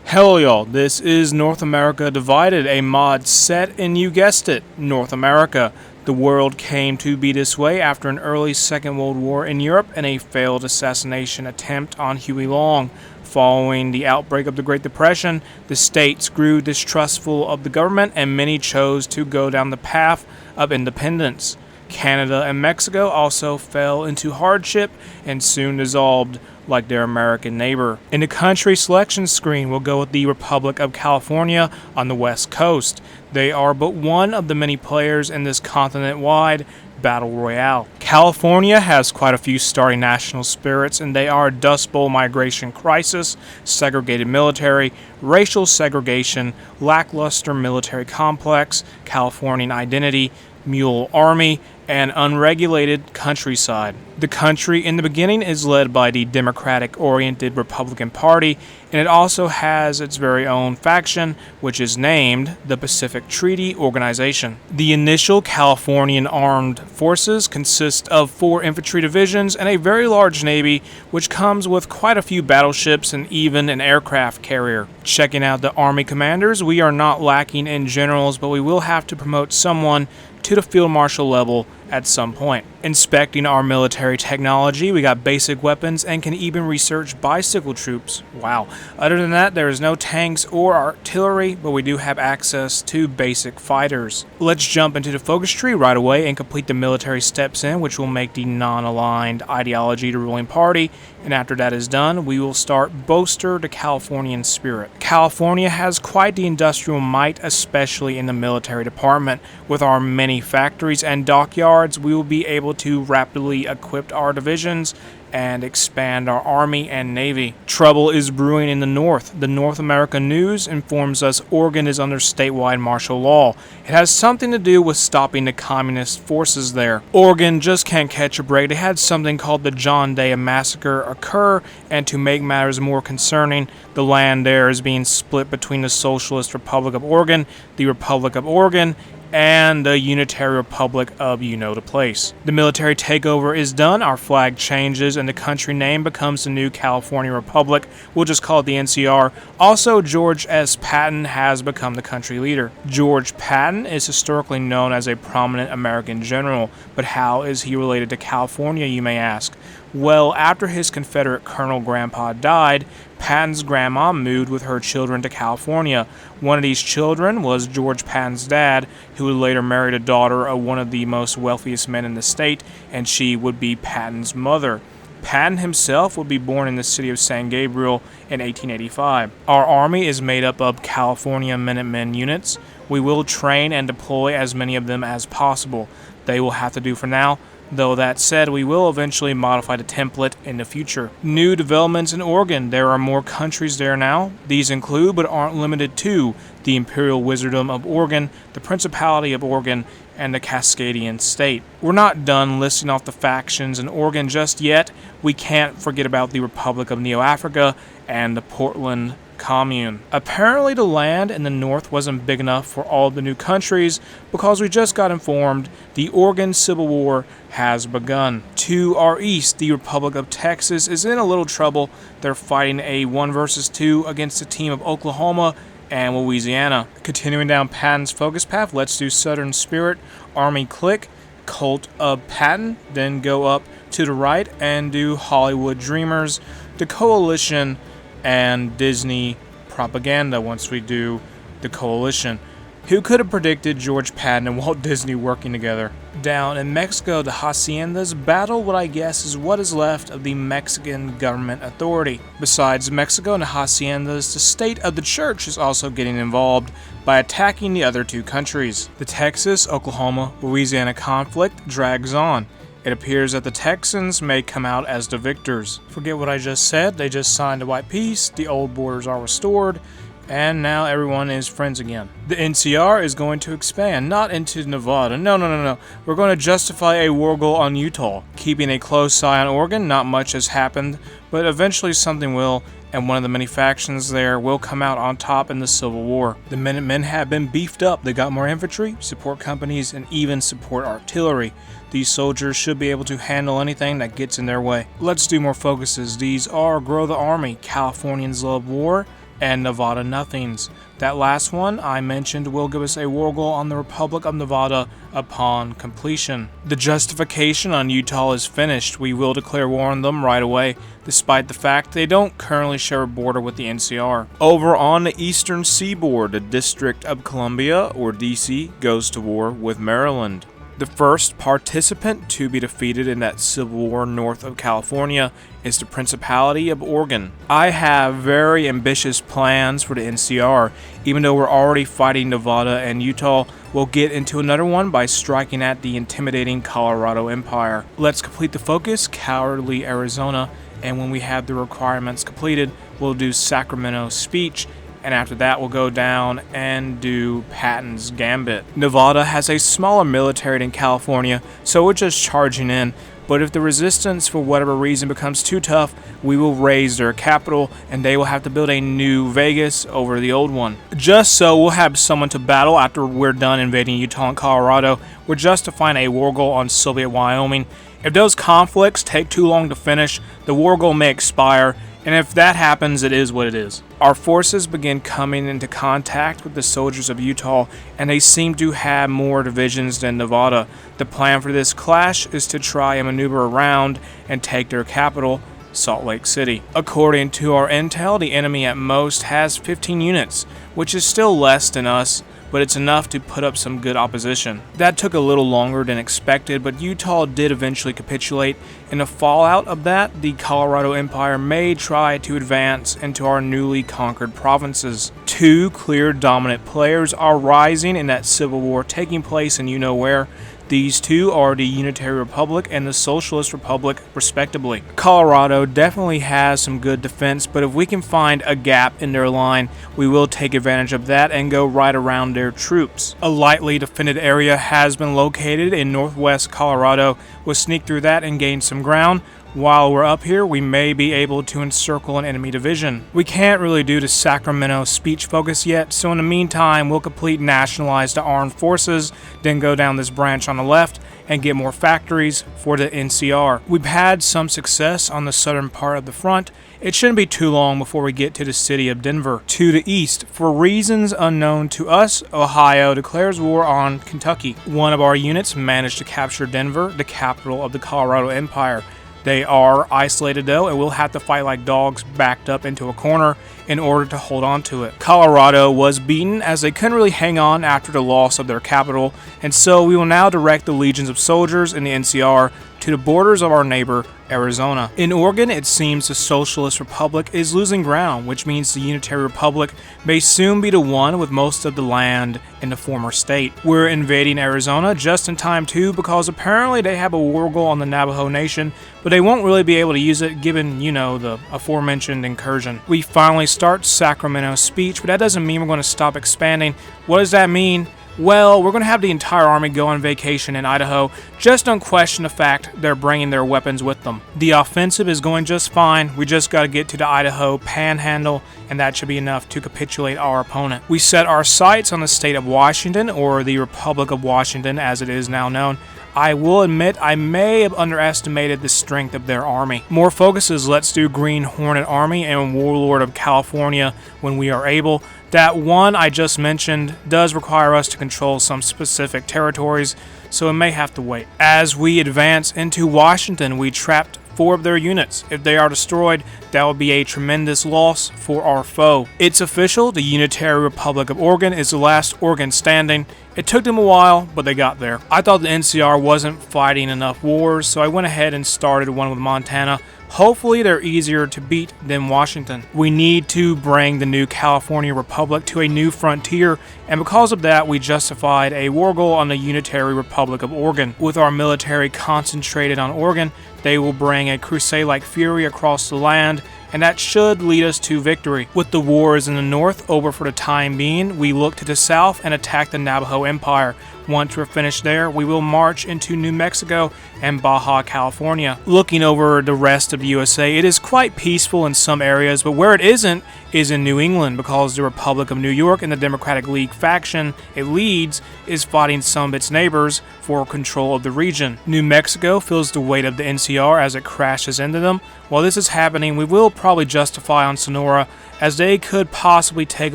Hell y'all, this is North America Divided, a mod set in, you guessed it, North America. The world came to be this way after an early Second World War in Europe and a failed assassination attempt on Huey Long. Following the outbreak of the Great Depression, the states grew distrustful of the government and many chose to go down the path of independence. Canada and Mexico also fell into hardship and soon dissolved like their American neighbor. In the country selection screen, we'll go with the Republic of California on the west coast. They are but one of the many players in this continent-wide battle royale. California has quite a few starting national spirits, and they are Dust Bowl migration crisis, segregated military, racial segregation, lackluster military complex, Californian identity, mule army, and unregulated countryside. The country in the beginning is led by the Democratic-oriented Republican Party, and it also has its very own faction, which is named the Pacific Treaty Organization. The initial Californian armed forces consist of 4 infantry divisions and a very large navy, which comes with quite a few battleships and even an aircraft carrier. Checking out the Army commanders, we are not lacking in generals, but we will have to promote someone to the field marshal level at some point. Inspecting our military technology, we got basic weapons and can even research bicycle troops. Wow. Other than that, there is no tanks or artillery, but we do have access to basic fighters. Let's jump into the focus tree right away and complete the military steps in, which will make the non-aligned ideology the ruling party. And after that is done, we will start bolster the Californian spirit. California has quite the industrial might, especially in the military department. With our many factories and dockyards, we will be able to rapidly equip our divisions and expand our Army and Navy. Trouble is brewing in the North. The North American News informs us Oregon is under statewide martial law. It has something to do with stopping the communist forces there. Oregon just can't catch a break. They had something called the John Day Massacre occur, and to make matters more concerning, the land there is being split between the Socialist Republic of Oregon, the Republic of Oregon, and the Unitary Republic of you-know-the-place. The military takeover is done, our flag changes, and the country name becomes the new California Republic. We'll just call it the NCR. Also, George S. Patton has become the country leader. George Patton is historically known as a prominent American general, but how is he related to California, you may ask? Well, after his Confederate Colonel grandpa died, Patton's grandma moved with her children to California. One of these children was George Patton's dad, who would later marry the daughter of one of the most wealthiest men in the state, and she would be Patton's mother. Patton himself would be born in the city of San Gabriel in 1885. Our Army is made up of California Minutemen units. We will train and deploy as many of them as possible. They will have to do for now. Though that said, we will eventually modify the template in the future. New developments in Oregon. There are more countries there now. These include, but aren't limited to, the Imperial Wizardom of Oregon, the Principality of Oregon, and the Cascadian State. We're not done listing off the factions in Oregon just yet. We can't forget about the Republic of Neo-Africa and the Portland Commune. Apparently the land in the north wasn't big enough for all the new countries because we just got informed the Oregon Civil War has begun. To our east, the Republic of Texas is in a little trouble. They're fighting a 1 versus 2 against the team of Oklahoma and Louisiana. Continuing down Patton's focus path, let's do Southern Spirit, Army Click, Cult of Patton, then go up to the right and do Hollywood Dreamers, the Coalition, and Disney propaganda once we do the Coalition. Who could have predicted George Patton and Walt Disney working together? Down in Mexico, the Haciendas battle what I guess is what is left of the Mexican government authority. Besides Mexico and the Haciendas, the state of the church is also getting involved by attacking the other 2 countries. The Texas-Oklahoma-Louisiana conflict drags on. It appears that the Texans may come out as the victors. Forget what I just said, they just signed a white peace, the old borders are restored, and now everyone is friends again. The NCR is going to expand, not into Nevada, no. We're going to justify a war goal on Utah. Keeping a close eye on Oregon, not much has happened, but eventually something will, and one of the many factions there will come out on top in the Civil War. The Minutemen have been beefed up. They got more infantry, support companies, and even support artillery. These soldiers should be able to handle anything that gets in their way. Let's do more focuses. These are Grow the Army, Californians Love War, and Nevada nothings. That last one I mentioned will give us a war goal on the Republic of Nevada upon completion. The justification on Utah is finished. We will declare war on them right away, despite the fact they don't currently share a border with the NCR. Over on the eastern seaboard, the District of Columbia, or DC, goes to war with Maryland. The first participant to be defeated in that civil war north of California is the Principality of Oregon. I have very ambitious plans for the NCR. Even though we're already fighting Nevada and Utah, we'll get into another one by striking at the intimidating Colorado Empire. Let's complete the focus, cowardly Arizona, and when we have the requirements completed, we'll do Sacramento speech. And after that, we'll go down and do Patton's Gambit. Nevada has a smaller military than California, so we're just charging in. But if the resistance for whatever reason becomes too tough, we will raise their capital and they will have to build a new Vegas over the old one. Just so we'll have someone to battle after we're done invading Utah and Colorado. We're justifying a war goal on Soviet Wyoming. If those conflicts take too long to finish, the war goal may expire. And if that happens, it is what it is. Our forces begin coming into contact with the soldiers of Utah, and they seem to have more divisions than Nevada. The plan for this clash is to try and maneuver around and take their capital, Salt Lake City. According to our intel, the enemy at most has 15 units, which is still less than us, but it's enough to put up some good opposition. That took a little longer than expected, but Utah did eventually capitulate. In the fallout of that, the Colorado Empire may try to advance into our newly conquered provinces. Two clear dominant players are rising in that civil war taking place in you-know-where. These two are the Unitary Republic and the Socialist Republic, respectively. Colorado definitely has some good defense, but if we can find a gap in their line, we will take advantage of that and go right around their troops. A lightly defended area has been located in northwest Colorado. We'll sneak through that and gain some ground. While we're up here, we may be able to encircle an enemy division. We can't really do the Sacramento speech focus yet, so in the meantime, we'll complete nationalize the armed forces, then go down this branch on the left and get more factories for the NCR. We've had some success on the southern part of the front. It shouldn't be too long before we get to the city of Denver. To the east, for reasons unknown to us, Ohio declares war on Kentucky. One of our units managed to capture Denver, the capital of the Colorado Empire. They are isolated though, and we'll have to fight like dogs backed up into a corner in order to hold on to it. Colorado was beaten as they couldn't really hang on after the loss of their capital, and so we will now direct the legions of soldiers in the NCR to the borders of our neighbor, Arizona. In Oregon, it seems the Socialist Republic is losing ground, which means the Unitary Republic may soon be the one with most of the land in the former state. We're invading Arizona just in time too, because apparently they have a war goal on the Navajo Nation, but they won't really be able to use it given, the aforementioned incursion. We finally start Sacramento speech, but that doesn't mean we're going to stop expanding. What does that mean? Well, we're going to have the entire army go on vacation in Idaho. Just don't question the fact they're bringing their weapons with them. The offensive is going just fine. We just got to get to the Idaho panhandle, and that should be enough to capitulate our opponent. We set our sights on the state of Washington, or the Republic of Washington as it is now known. I will admit I may have underestimated the strength of their army. More focuses, let's do Green Hornet Army and Warlord of California when we are able. That one I just mentioned does require us to control some specific territories, so it may have to wait. As we advance into Washington, we trapped 4 of their units. If they are destroyed, that would be a tremendous loss for our foe. It's official, the Unitary Republic of Oregon is the last Oregon standing. It took them a while, but they got there. I thought the NCR wasn't fighting enough wars, so I went ahead and started one with Montana. Hopefully they're easier to beat than Washington. We need to bring the new California Republic to a new frontier, and because of that we justified a war goal on the Unitary Republic of Oregon. With our military concentrated on Oregon, they will bring a crusade-like fury across the land, and that should lead us to victory. With the wars in the north over for the time being, we look to the south and attack the Navajo Empire. Once we're finished there, we will march into New Mexico and Baja California. Looking over the rest of the USA, it is quite peaceful in some areas, but where it isn't is in New England, because the Republic of New York and the Democratic League faction it leads is fighting some of its neighbors for control of the region. New Mexico feels the weight of the NCR as it crashes into them. While this is happening, we will probably justify on Sonora, as they could possibly take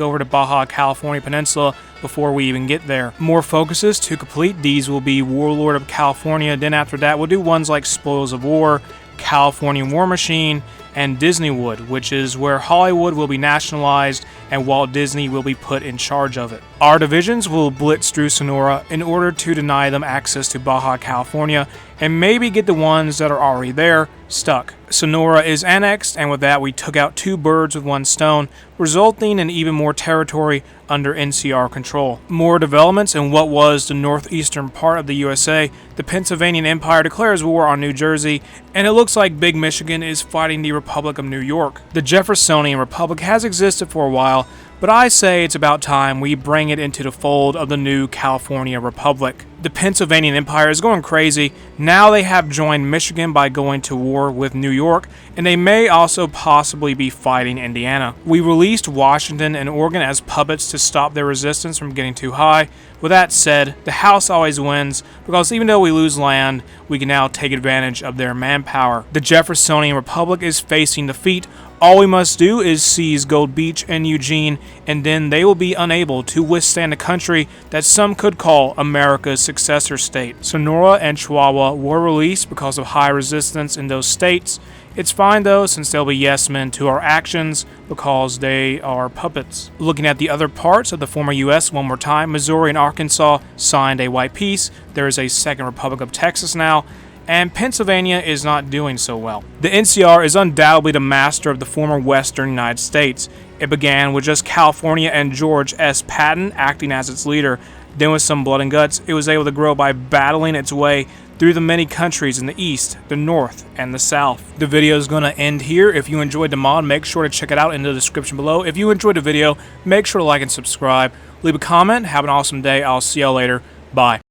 over the Baja California Peninsula before we even get there. More focuses to complete these will be Warlord of California. Then after that, we'll do ones like Spoils of War, Californian War Machine, and Disneywood, which is where Hollywood will be nationalized and Walt Disney will be put in charge of it. Our divisions will blitz through Sonora in order to deny them access to Baja California and maybe get the ones that are already there stuck. Sonora is annexed, and with that we took out 2 birds with 1 stone, resulting in even more territory under NCR control. More developments in what was the northeastern part of the USA. The Pennsylvania Empire declares war on New Jersey, and it looks like Big Michigan is fighting the Republic of New York. The Jeffersonian Republic has existed for a while, but I say it's about time we bring it into the fold of the new California Republic. The Pennsylvania Empire is going crazy. Now they have joined Michigan by going to war with New York, and they may also possibly be fighting Indiana. We released Washington and Oregon as puppets to stop their resistance from getting too high. With that said, the House always wins, because even though we lose land, we can now take advantage of their manpower. The Jeffersonian Republic is facing defeat. All we must do is seize Gold Beach and Eugene, and then they will be unable to withstand a country that some could call America's successor state. Sonora and Chihuahua were released because of high resistance in those states. It's fine though, since they'll be yes men to our actions because they are puppets. Looking at the other parts of the former U.S. one more time, Missouri and Arkansas signed a white peace. There is a second Republic of Texas now, and Pennsylvania is not doing so well. The NCR is undoubtedly the master of the former western United States. It began with just California and George S. Patton acting as its leader. Then with some blood and guts, it was able to grow by battling its way through the many countries in the east, the north, and the south. The video is going to end here. If you enjoyed the mod, make sure to check it out in the description below. If you enjoyed the video, make sure to like and subscribe. Leave a comment. Have an awesome day. I'll see y'all later. Bye.